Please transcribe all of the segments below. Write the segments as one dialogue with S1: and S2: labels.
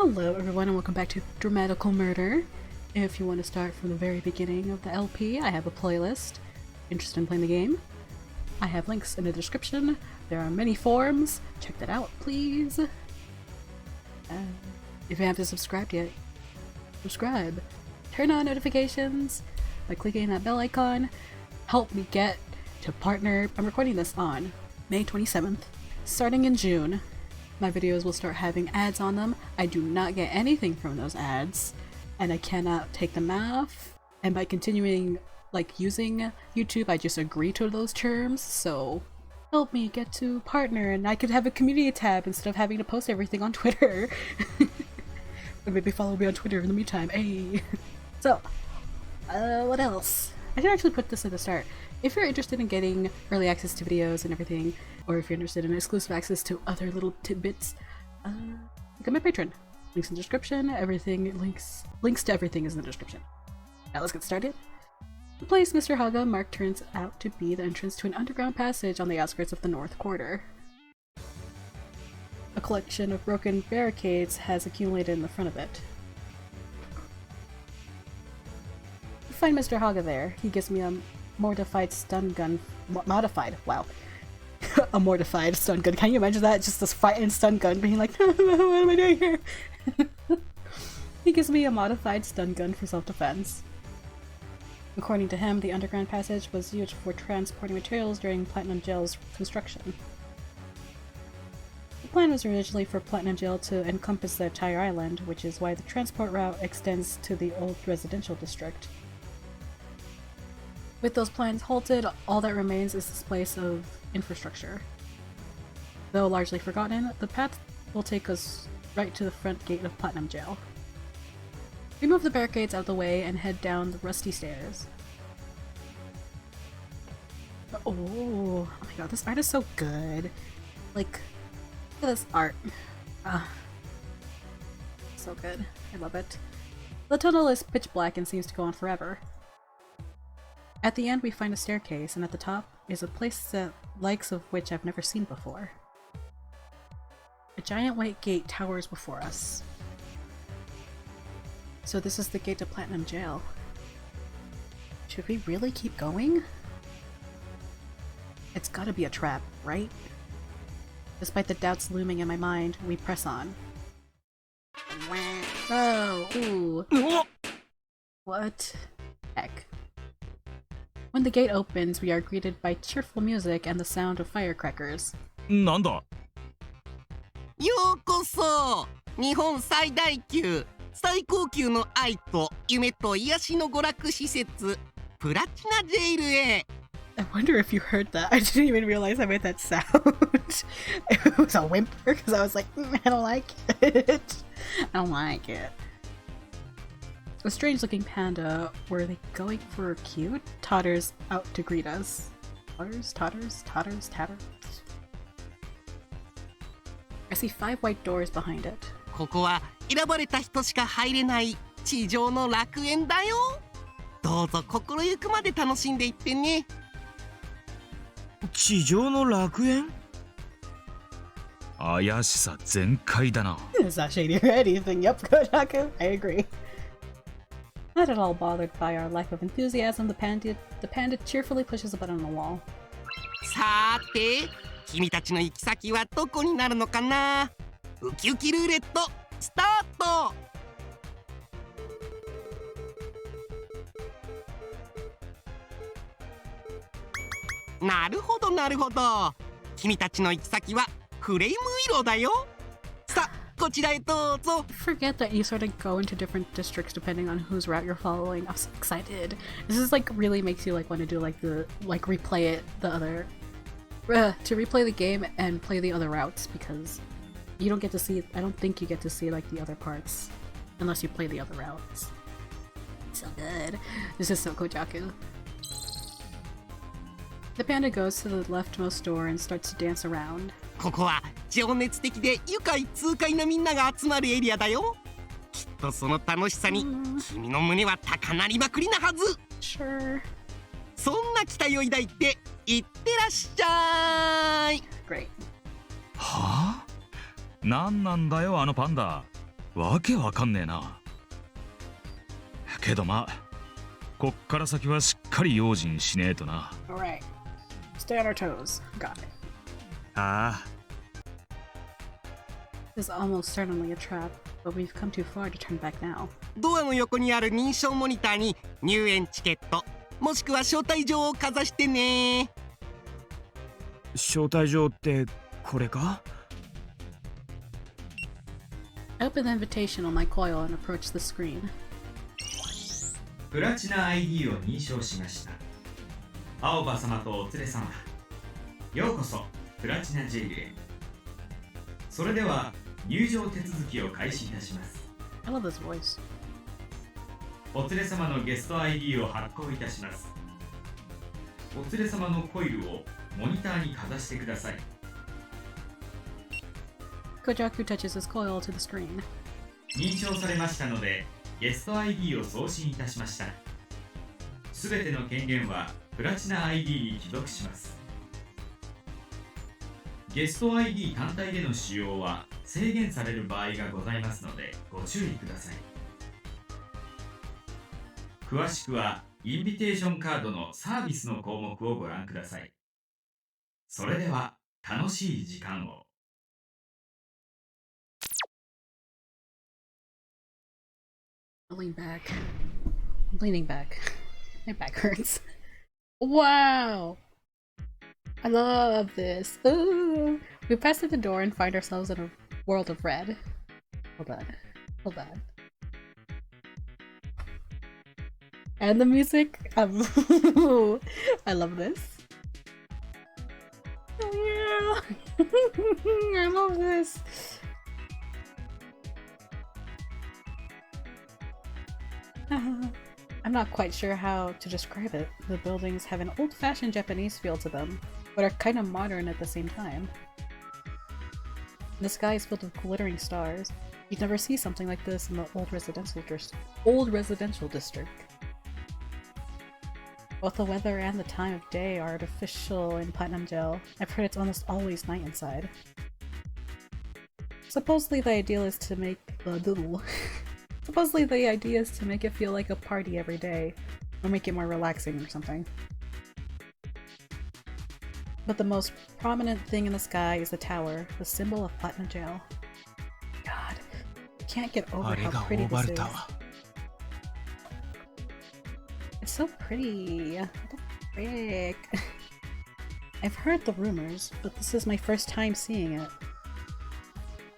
S1: Hello everyone and welcome back to Dramatical Murder. If you want to start from the very beginning of the LP, I have a playlist. Interested in playing the game? I have links in the description. There are many forums. Check that out, please. If you haven't subscribed yet, subscribe. Turn on notifications by clicking that bell icon. Help me get to partner. I'm recording this on May 27th. Starting in June, my videos will start having ads on them. I do not get anything from those ads, and I cannot take them off. And by continuing using YouTube, I just agree to those terms, so help me get to partner and I could have a community tab instead of having to post everything on Twitter. Or maybe follow me on Twitter in the meantime. Hey. So, what else? I should actually put this at the start. If you're interested in getting early access to videos and everything, or if you're interested in exclusive access to other little tidbits, become my patron. Links in the description, links to everything is in the description. Now let's get started. The place Mr. Haga marked turns out to be the entrance to an underground passage on the outskirts of the North Quarter. A collection of broken barricades has accumulated in the front of it. We find Mr. Haga there. He gives me a modified stun gun. Modified? Wow. A mortified stun gun. Can you imagine that? Just this fighting stun gun being like, what am I doing here? He gives me a modified stun gun for self-defense. According to him, the underground passage was used for transporting materials during Platinum Jail's construction. The plan was originally for Platinum Jail to encompass the entire island, which is why the transport route extends to the old residential district. With those plans halted, all that remains is this place of infrastructure. Though largely forgotten, the path will take us right to the front gate of Platinum Jail. We move the barricades out of the way and head down the rusty stairs. Oh my god, this art is so good. Like, look at this art. So good. I love it. The tunnel is pitch black and seems to go on forever. At the end we find a staircase, and at the top is a place the likes of which I've never seen before. A giant white gate towers before us. So this is the gate to Platinum Jail. Should we really keep going? It's gotta be a trap, right? Despite the doubts looming in my mind, we press on. Oh, ooh. What? Heck. When the gate opens, we are greeted by cheerful music and the sound of firecrackers.
S2: Nanda?
S3: Yokoso! Nihon Saidaikyū! 最高級の愛と夢と癒しの娯楽施設プラチナジェイルへ
S1: I wonder if you heard that. I didn't even realize I made that sound. It was a whimper because I was like, I don't like it. I don't like it. A strange looking panda, were they going for a cute? Totters out to greet us. Totters. I see 5 white doors behind it.
S3: ここは選ばれた人しか入れない地上の楽園だよ。どうぞ心ゆくまで楽しんでいってね。
S2: 地上の楽園？怪しさ全開だな。
S1: It's not shady or anything. Yep, Koujaku. I agree. Not at all bothered by our lack of enthusiasm, the panda cheerfully pushes a button on the wall.
S3: さーて、君たちの行き先はどこになるのかな？ウキウキルーレットスタート。なるほどなるほど。君たちの行き先はフレームウィローだよ。さあ、こちらへどうぞ。
S1: Forget that you sort of go into different districts depending on whose route you're following. I'm so excited. This is really makes you want to do replay it to replay the game and play the other routes, because you don't get to see, I don't think you get to see the other parts unless you play the other routes. So good. This is so Koujaku. The panda goes to the leftmost door and starts to dance around.
S3: ここは情熱的で愉快痛快なみんなが集まるエリアだよ。きっとその楽しさに君の胸は高鳴りまくりなはず。
S1: Sure.
S3: そんな期待を抱いていってらっしゃい。
S1: Great.
S2: はあ？なんなんだよあのパンダ。わけわかんねえな。けどまあ、こっから先はしっかり用心しねえとな。
S1: Alright. Stay on our toes. Got it.
S2: ああ。
S1: This is almost certainly a trap, but we've come too far to turn back now.
S3: ドアの横にある認証モニターに入園チケットもしくは招待状をかざしてね。
S4: 招待状ってこれか？
S1: I open the invitation on my coil and approach the screen.
S5: プラチナ ID を認証しました。青葉様とお連れ様、ようこそプラチナジェイルへ。それでは入場手続きを開始いたします。
S1: I love this voice.
S5: お連れ様のゲスト ID を発行いたします。お連れ様のコイルをモニターにかざしてください。
S1: Koujaku touches his coil to the screen.
S5: 認証されましたのでゲスト ID を送信いたしました。すべての権限はプラチナ ID に帰属します。ゲスト ID 単体での使用は制限される場合がございますのでご注意ください。詳しくはインビテーションカードのサービスの項目をご覧ください。それでは楽しい時間を。
S1: I lean back. I'm leaning back. My back hurts. Wow! I love this. Ooh. We pass through the door and find ourselves in a world of red. Hold on. Hold on. And the music. I love this. Oh yeah! I love this. I'm not quite sure how to describe it. The buildings have an old-fashioned Japanese feel to them, but are kind of modern at the same time. The sky is filled with glittering stars. You'd never see something like this in the old residential district. Both the weather and the time of day are artificial in Platinum Gel. I've heard it's almost always night inside. Supposedly the idea is to make it feel like a party every day, or make it more relaxing or something. But the most prominent thing in the sky is the tower, the symbol of Platinum Gel. God, I can't get over how pretty this is. It's so pretty. What the frick? I've heard the rumors, but this is my first time seeing it.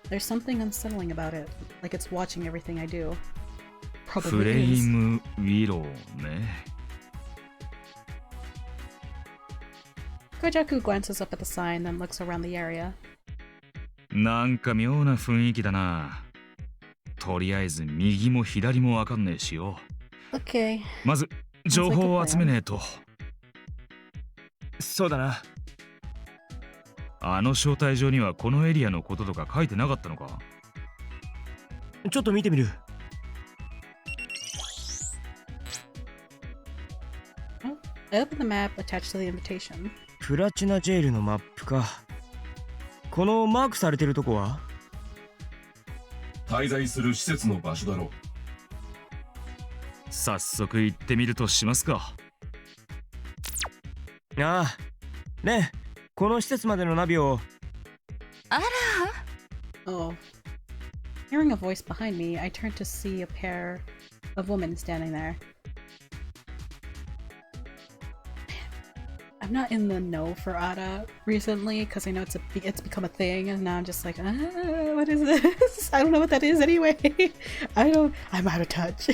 S1: There's something unsettling about it, like it's watching everything I do.
S2: フ
S1: Probably
S2: レ
S1: is.
S2: イムウィローね。
S1: Koujaku glances up at the sign, then looks around the area.
S2: なんか妙な雰囲気だな。とりあえず右も左もわかんねえしよ。
S1: Okay.
S2: まず情報を集めねえと。
S4: そうだな。
S2: あの招待状にはこのエリアのこととか書いてなかったのか？
S4: ちょっと見てみる。
S1: I open the map attached to the invitation.
S4: プラチナジェイルのマップか。このマークされてるとこは？
S6: 滞在する施設の場所だろう。
S2: 早速行ってみるとしますか。
S4: ああ。ねえ、この施設までのナビを。
S7: あら。
S1: Oh. Hearing a voice behind me, I turn to see a pair of women standing there. I'm not in the know for Ada recently because I know it's become a thing, and now I'm just like, what is this? I don't know what that is anyway. I'm out of touch.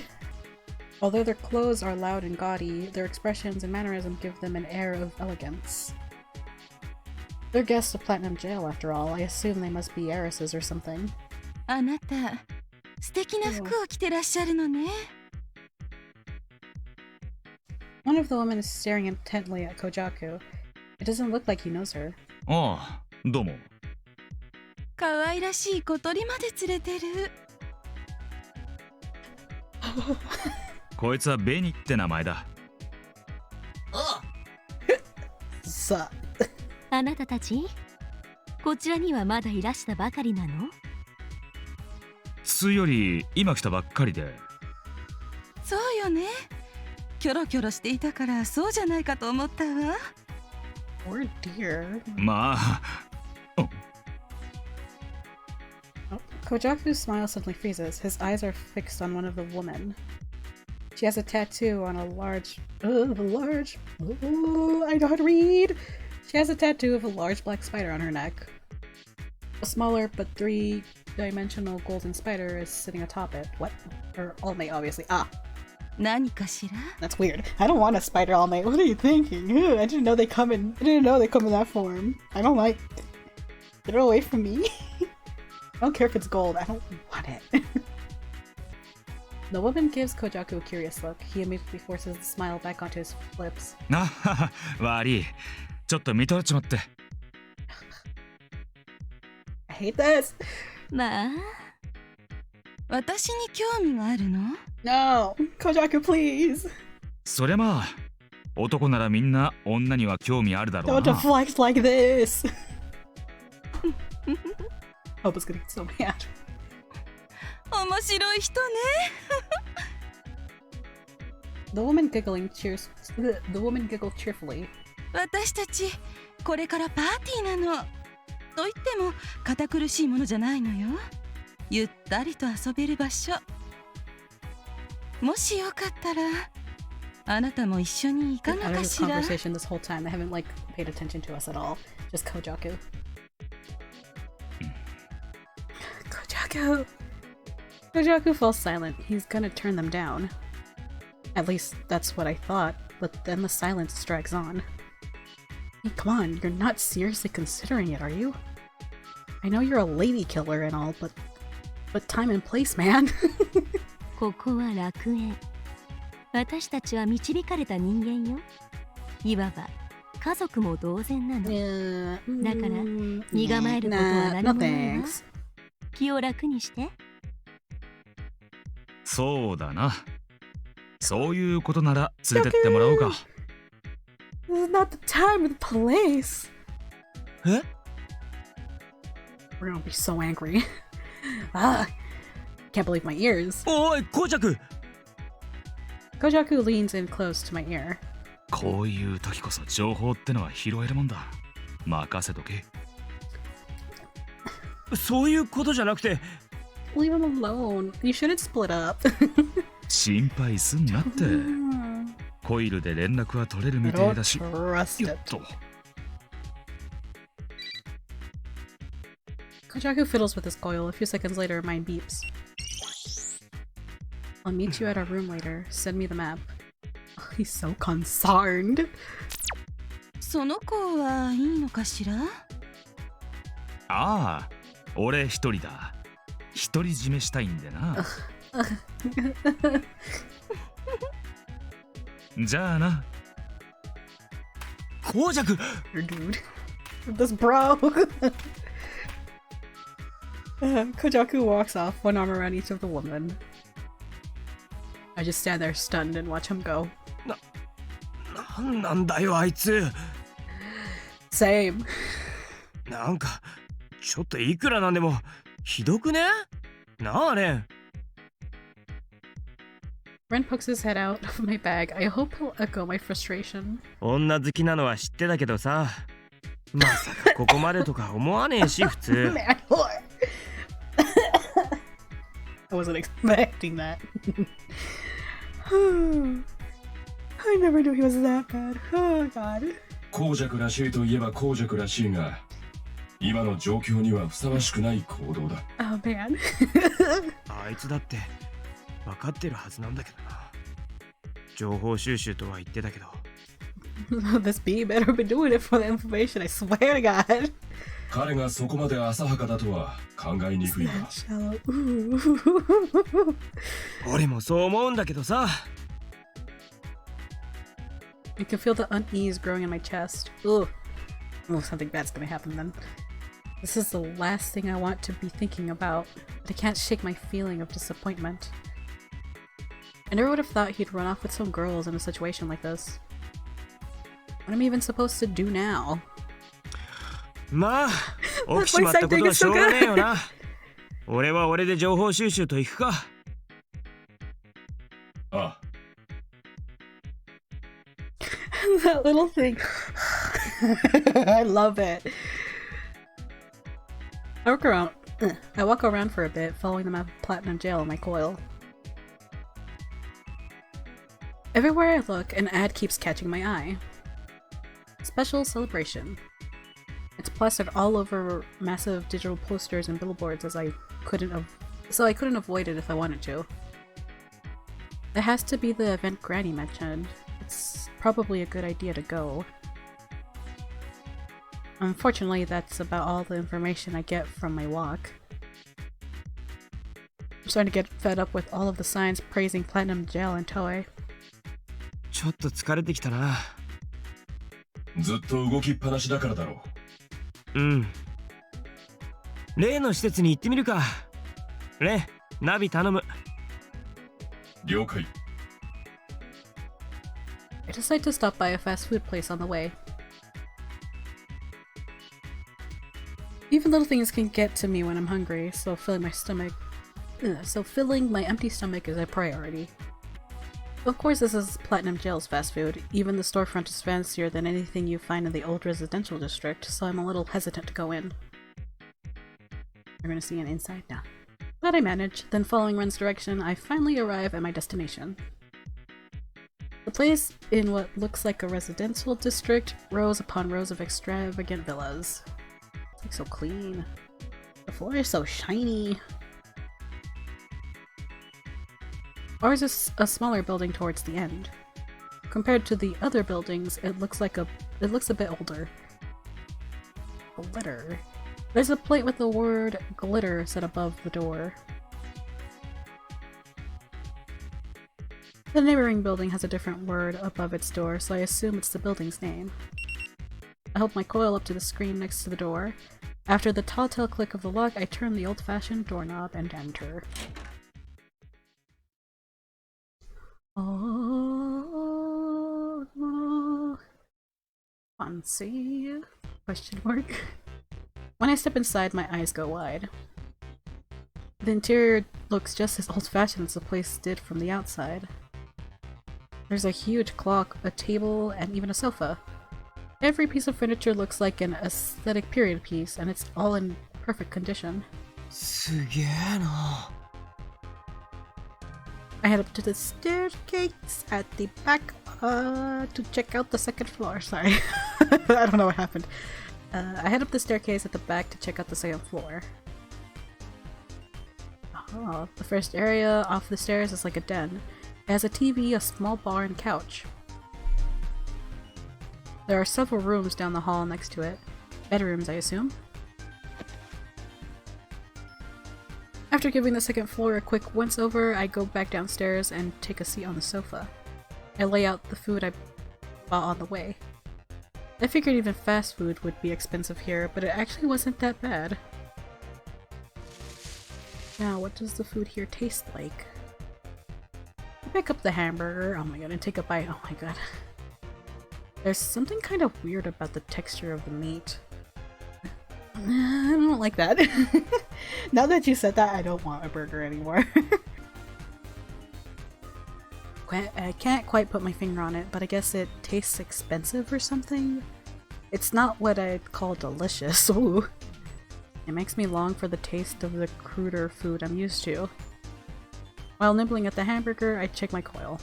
S1: Although their clothes are loud and gaudy, their expressions and mannerisms give them an air of elegance. They're guests of Platinum Jail after all. I assume they must be heiresses or something.
S7: あなた、素敵な服を着てらっしゃるのね。
S1: One of the women is staring intently at Koujaku. It doesn't look like he knows her.
S2: ああ、どうも。
S7: 可愛らしい小鳥まで連れてる。
S2: こいつはベニって名前だ。
S1: Sup?
S8: あなたたち、こちらにはまだいらしたばかりなの？
S2: つより今来たばっかりで。
S7: そうよね。キョロキョロしていたからそうじゃないかと思ったわ。
S1: Poor dear.
S2: まあ、
S1: Oh, Koujaku's smile suddenly freezes. His eyes are fixed on one of the women. She has a tattoo on a large... I know how to read! She has a tattoo of a large black spider on her neck. A smaller but three-dimensional golden spider is sitting atop it. What? Or all-mate, obviously. Ah!
S7: 何かしら？
S1: That's weird. I don't want a spider all-mate. What are you thinking? Ew, I didn't know they come in that form. I don't like... Get it away from me. I don't care if it's gold. I don't want it. The woman gives Koujaku a curious look. He immediately forces the smile back onto his lips.
S2: あはは、悪い。ちょっと見とれちまって。
S1: I hate this!
S7: まあ、私に興味があるの？
S1: No! Koujaku, please!
S2: そりゃまあ、男ならみんな女には興味あるだろう
S1: Don't
S2: な。
S1: flex like this! Hope is gonna get so mad.
S7: 面白い人ね。
S1: The woman giggled cheerfully.
S7: 私たちこれからパーティーなの。と言っても堅苦しいものじゃないのよ。ゆったりと遊べる場所。もしよかったらあなたも一緒に行か
S1: Out
S7: が
S1: of
S7: か
S1: this
S7: しら。
S1: conversation this whole time, they haven't like paid attention to us at all. Just Koujaku. Koujaku! Koujaku falls silent. He's gonna turn them down. At least that's what I thought, but then the silence drags on. Hey, come on, you're not seriously considering it, are you? I know you're a lady killer and all, but time and place, man.
S8: ここは楽園。私たちは導かれた人間よ。いわば家族も同然なの。
S1: Yeah,
S8: だから身構えることは
S1: nah,
S8: 何
S1: no
S8: もないわ。
S1: thanks.
S8: 気を楽にして。
S2: そうだな。そういうことなら連れてってもらおうか。
S1: This is not the time or the place.
S4: え？
S1: We're gonna be so angry. Ah, can't believe my ears.
S4: おい、コウジャク！
S1: Koujaku leans in close to my ear.
S2: こういう時こそ情報ってのは拾えるもんだ。任せとけ。
S4: そういうことじゃなくて。
S1: Leave him alone. You shouldn't split up.
S2: 心配すんなって。コイルで連絡は取れるみ
S1: I
S2: たい
S1: don't
S2: だし。
S1: trust
S2: よ
S1: it.
S2: っと。
S1: Koujaku fiddles with his coil. A few seconds later, mine beeps. I'll meet you at our room later. Send me the map. Oh, he's so concerned.
S7: その子はいいのかしら？
S2: ああ、俺一人だ。独り占めしたいんでな。じゃあな。
S4: コウジャク！
S1: Dude. This bro. Koujaku walks off, one arm around each of the women. I just stand there stunned and watch him go.
S4: なんなんだよあいつ。
S1: Same.
S4: なんかちょっといくらなんでもひどくね？なあね。
S1: Ren pokes his head out of my bag. I hope he'll echo my frustration.
S4: 女好きなのは知ってたけどさ。まさかここまでとか思わねえし普通。
S1: Man, whore. I wasn't expecting that. I never knew he was that bad. Oh god.
S6: 公爵らしいといえば公爵らしいが、今の状況にはふさわしくない行動だ。
S1: Oh man.
S4: あいつだって分かってるはずなんだけどな。情報収集とは言ってたけど。
S1: This bee better be doing it for the information, I swear to god.
S6: 彼がそこまで浅はかだとは考えにくいが。
S1: Shallow.
S4: 俺もそう思うんだけどさ。
S1: I can feel the unease growing in my chest. Ugh. Oh, something bad's gonna happen then. This is the last thing I want to be thinking about, but I can't shake my feeling of disappointment. I never would have thought he'd run off with some girls in a situation like this. What am I even supposed to do now?
S4: まあ、起きちまったことはしょうがねえよな。俺は俺で情報収集と行くか。
S6: ああ、
S1: That little thing. I love it. I walk around for a bit, following the map of Platinum Jail on my coil. Everywhere I look, an ad keeps catching my eye. Special celebration. It's plastered all over massive digital posters and billboards so I couldn't avoid it if I wanted to. It has to be the event Granny mentioned. It's probably a good idea to go. Unfortunately, that's about all the information I get from my walk. I'm starting to get fed up with all of the signs praising Platinum Jail and Toei.
S4: ちょっと疲れてきたな。
S6: ずっと動きっぱなしだからだろう。
S4: うん。例の施設に行ってみるか。レン、ナビ頼む。
S6: 了解。
S1: I decide to stop by a fast food place on the way. Even little things can get to me when I'm hungry, so filling my empty stomach is a priority. Of course, this is Platinum Jail's fast food. Even the storefront is fancier than anything you find in the old residential district, so I'm a little hesitant to go in. We're gonna see an inside now. But I manage. Then following Ren's direction, I finally arrive at my destination. The place, in what looks like a residential district, rows upon rows of extravagant villas. It's like so clean. The floor is so shiny. Ours is a smaller building towards the end. Compared to the other buildings, it looks a bit older. Glitter. There's a plate with the word glitter set above the door. The neighboring building has a different word above its door, so I assume it's the building's name. I hold my coil up to the screen next to the door. After the telltale click of the lock, I turn the old-fashioned doorknob and enter. Oh, fancy? Question mark. When I step inside, my eyes go wide. The interior looks just as old-fashioned as the place did from the outside. There's a huge clock, a table, and even a sofa. Every piece of furniture looks like an aesthetic period piece, and it's all in perfect condition.
S4: すげえな。
S1: I head up to the staircase at the back to check out the second floor. Sorry. I don't know what happened. I head up the staircase at the back to check out the second floor. Oh, the first area off the stairs is like a den. It has a TV, a small bar, and couch. There are several rooms down the hall next to it. Bedrooms, I assume. After giving the second floor a quick once-over, I go back downstairs and take a seat on the sofa. I lay out the food I bought on the way. I figured even fast food would be expensive here, but it actually wasn't that bad. Now, what does the food here taste like? I pick up the hamburger, oh my god, and take a bite, oh my god. There's something kind of weird about the texture of the meat. I don't like that. Now that you said that, I don't want a burger anymore. I can't quite put my finger on it, but I guess it tastes expensive or something? It's not what I'd call delicious. Ooh. It makes me long for the taste of the cruder food I'm used to. While nibbling at the hamburger, I check my coil.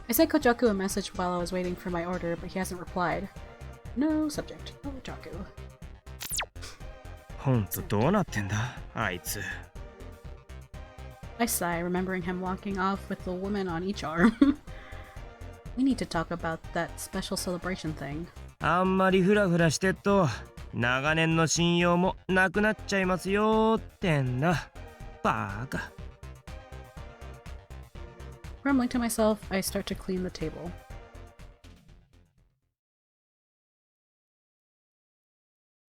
S1: I sent Koujaku a message while I was waiting for my order, but he hasn't replied. No subject. Koujaku.
S4: ほんとどうなってんだ、あいつ。
S1: I sigh, remembering him walking off with the woman on each arm. We need to talk about that special celebration thing.
S4: あんまりフラフラしてっと、長年の信用もなくなっちゃいますよってんな。バカ。
S1: Grumbling to myself, I start to clean the table.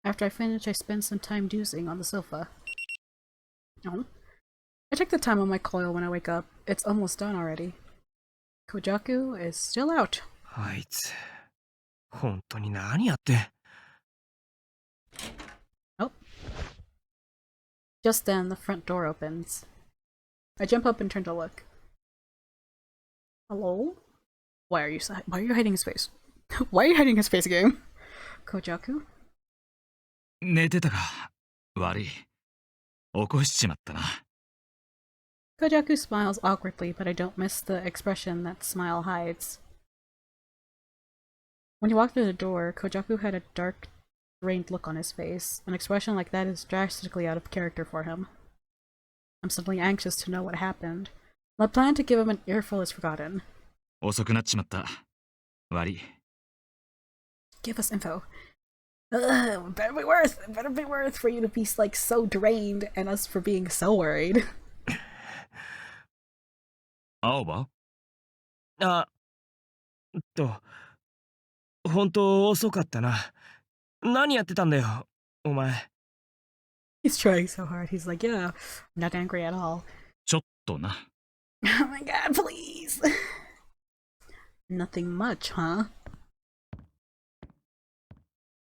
S1: After I finish, I spend some time dozing on the sofa. Oh. I check the time on my coil when I wake up. It's almost done already. Koujaku is still out.
S4: あいつ、本当に何やって。
S1: Oh. Just then, the front door opens. I jump up and turn to look. Hello? Why are you hiding his face? Why are you hiding his face again? Koujaku?
S2: 寝てたか。悪い。起こしちまったな。
S1: Koujaku smiles awkwardly, but I don't miss the expression that smile hides. When he walked through the door, Koujaku had a dark, drained look on his face. An expression like that is drastically out of character for him. I'm suddenly anxious to know what happened. My plan to give him an earful is forgotten.
S2: 遅くなっちまった。悪い。
S1: Give us info. Better be worth for you to be like so drained and us for being so worried.
S2: 青葉？
S4: 本当遅かったな。何やってたんだよ、お前。
S1: He's trying so hard. He's like, yeah, I'm not angry at all.
S2: ちょっとな。
S1: Oh my god, please. Nothing much, huh?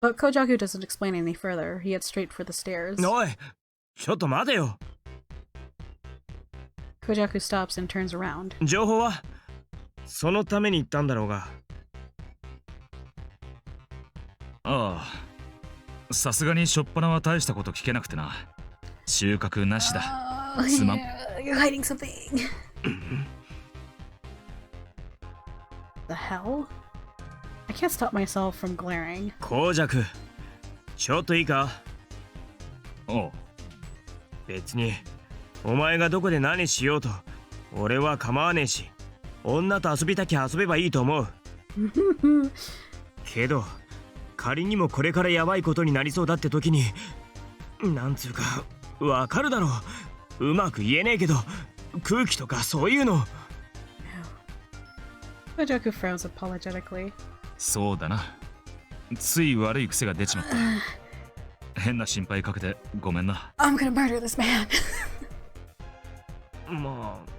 S1: But Koujaku doesn't explain any further. He heads straight for the stairs.
S4: おい、ちょっと待てよ。
S1: Koujaku stops and turns around.
S4: 情報はそのために行ったんだろうが。
S2: ああ。さすがにしょっぱなは大したこと聞けなくてな。収穫なしだ。すまん。
S1: You're hiding something. The hell? I can't stop myself from glaring.
S4: コウジャク、ちょっといいか？
S2: おう。
S4: 別にお前がどこで何しようと俺は構わねえし、女と遊びたきゃ遊べばいいと思う。けど仮にもこれからヤバいことになりそうだって時に、なんつうかわかるだろう。うまく言えねえけど空気とかそういうの。
S1: Koujaku frowns apologetically.
S2: そうだな。つい悪い癖が出ちまった。変な心配かけてごめんな。
S1: I'm gonna murder this man.
S4: まあ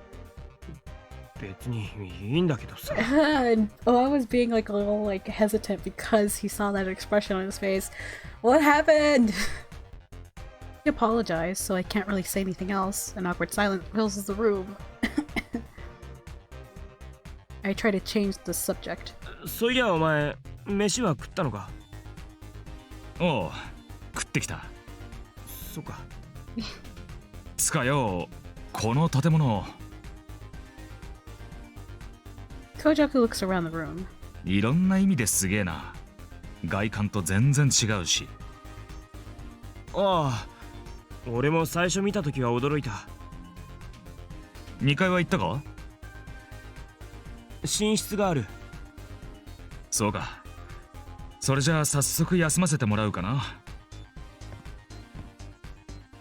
S4: 別にいいんだけどさ。
S1: I was being like a little like hesitant because he saw that expression on his face. What happened? He apologized, so I can't really say anything else. An awkward silence fills the room. I try to change the subject.
S4: そういやお前飯は食ったのか？
S2: おう、食ってきた。
S4: そうか。
S2: つかよ、この建物。
S1: Koujaku looks around the room.
S2: いろんな意味ですげえな。外観と全然違うし。
S4: ああ、俺も最初見た時は驚いた。
S2: 2階は行ったか？
S4: 寝室がある。
S2: そうか。それじゃあ早速休ませてもらうかな。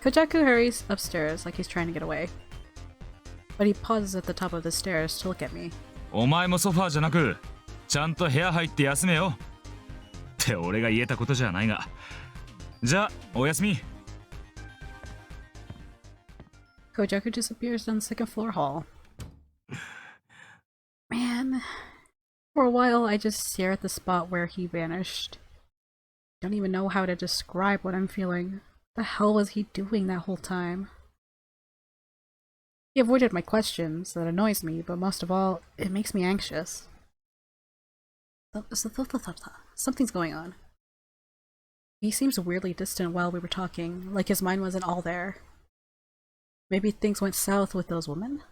S1: Koujaku hurries upstairs like he's trying to get away. But he pauses at the top of the stairs to look at me.
S2: お前もソファーじゃなく、ちゃんと部屋入って休めよ。って俺が言えたことじゃないが。じゃあ、おやすみ。
S1: Koujaku disappears down the second floor hall. Man. For a while, I just stare at the spot where he vanished. Don't even know how to describe what I'm feeling. What the hell was he doing that whole time? He avoided my questions. That annoys me, but most of all, it makes me anxious. Something's going on. He seems weirdly distant while we were talking, like his mind wasn't all there. Maybe things went south with those women?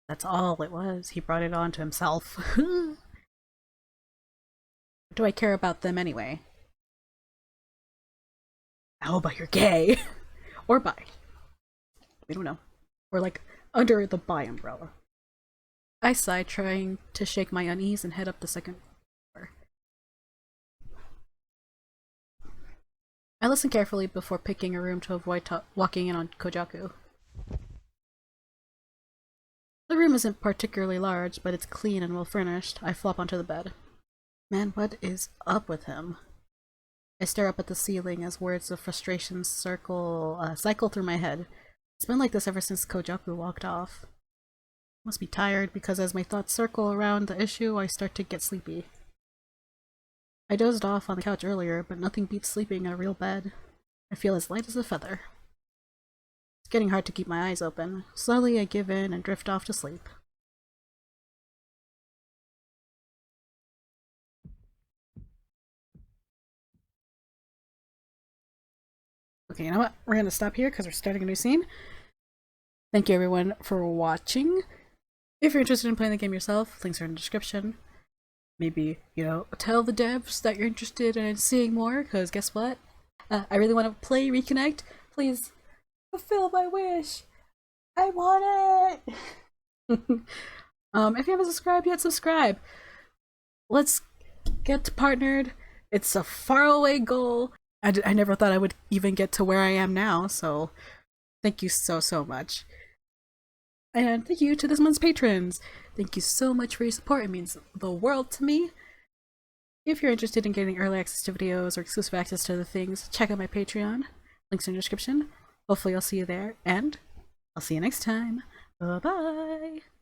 S1: That's all it was. He brought it on to himself. What do I care about them anyway? How about you're gay? Or bi? We don't know. Or like under the bi umbrella. I sigh, trying to shake my unease and head up the second floor. I listen carefully before picking a room to avoid walking in on Koujaku. The room isn't particularly large, but it's clean and well furnished. I flop onto the bed. Man, what is up with him? I stare up at the ceiling as words of frustration cycle through my head. It's been like this ever since Koujaku walked off. Must be tired because as my thoughts circle around the issue, I start to get sleepy. I dozed off on the couch earlier, but nothing beats sleeping in a real bed. I feel as light as a feather. It's getting hard to keep my eyes open. Slowly I give in and drift off to sleep. Okay, you know what? We're gonna stop here because we're starting a new scene. Thank you everyone for watching. If you're interested in playing the game yourself, links are in the description. Maybe, you know, tell the devs that you're interested in seeing more, because guess what? I really want to play Reconnect. Please fulfill my wish. I want it. If you haven't subscribed yet, subscribe. Let's get partnered. It's a faraway goal. I never thought I would even get to where I am now, so thank you so much. And thank you to this month's patrons. Thank you so much for your support. It means the world to me. If you're interested in getting early access to videos or exclusive access to other things, check out my Patreon. Links in the description. Hopefully I'll see you there, and I'll see you next time. Bye-bye!